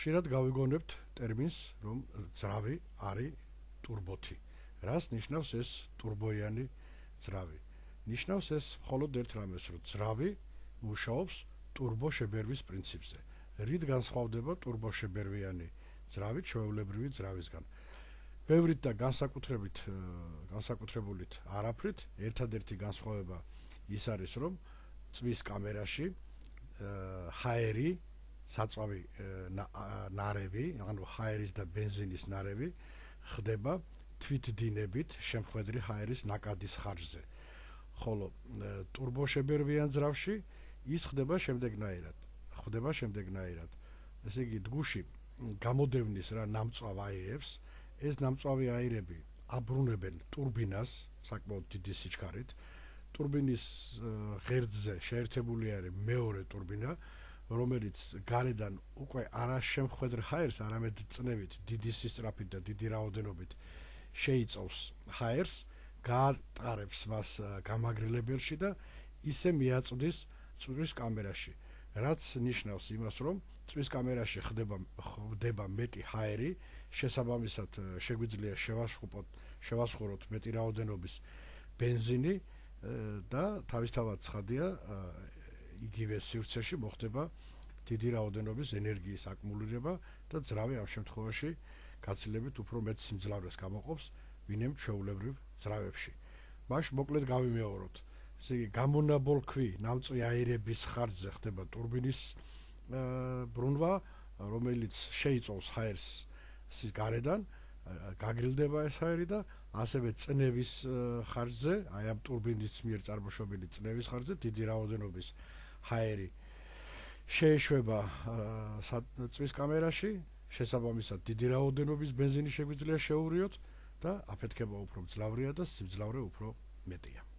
ხშირად გავიგონებთ ტერმინს, რომ ძრავი არის ტურბოთი. რას ნიშნავს ეს ტურბოიანი ძრავი? ნიშნავს ეს მხოლოდ ერთ რამეს, რომ ძრავი მუშაობს ტურბოშებერვის პრინციპზე. რით განსხვავდება ტურბოშებერვიანი ძრავი ჩვეულებრივი ძრავისგან? ბევრით და განსაკუთრებულით არაფრით. ერთადერთი განსხვავება ის არის, რომ წვის კამერაში ჰაერი, საწვავი ნარევი, ანუ ჰაერის და ბენზინის ნარევი ხდება თვითდინებით შემხვედრი ჰაერის ნაკადის ხარჯზე. ხოლო ტურბოშებერვიან ძრავში ის ხდება შემდეგნაირად. ესე იგი, ჯგუში გამოდევნის რა ნამწვავ აირებს, ეს ნამწვავი აირები აბრუნებენ ტურბინას საკმაოდ დიდი სიჩქარით. ტურბინის ღერძზე შეერთებული არის მეორე ტურბინა, რომელიც გარედან უკვე არა შემხვედრ ჰაერს, არამედ წნევით, დიდი სისწრაფით და დიდი რაოდენობით შეიწოვს ჰაერს, გაატარებს მას გამაგრილებელში და ისე მიაწვდის წვის კამერაში. რაც ნიშნავს იმას, რომ წვის კამერაში ხდება მეტი ჰაერი, შესაბამისად შეგვიძლია შევასხუროთ მეტი რაოდენობის ბენზინი და თავისთავად ცხადია, იგივე სივრცეში მოხდება დიდი რაოდენობის ენერგიის აკუმულირება და ძრავი ამ შემთხვევაში გაცილებით უფრო მეტ სიმძლავრეს გამოყოფს, ვინმე ჩვეულებრივ ძრავებში. მაშ მოკლედ გავიმეოროთ. ესე იგი, გამონაბოლქვი ნამწვი აირების ხარჯზე ხდება ტურბინის ბრუნვა, რომელიც შეიწოვს ჰაერს გარედან, გაგრილდება ეს ჰაერი და ასევე წნევის ხარჯზე, აი ამ ტურბინის მიერ წარმოშობილი წნევის ხარჯზე დიდი რაოდენობის ჰაერი შეეშვება წვის კამერაში, შესაბამისად დიდი რაოდენობის ბენზინი შეგვიძლია შეურიოთ და აფეთქება უფრო მძლავრია და სიმძლავრე უფრო მეტია.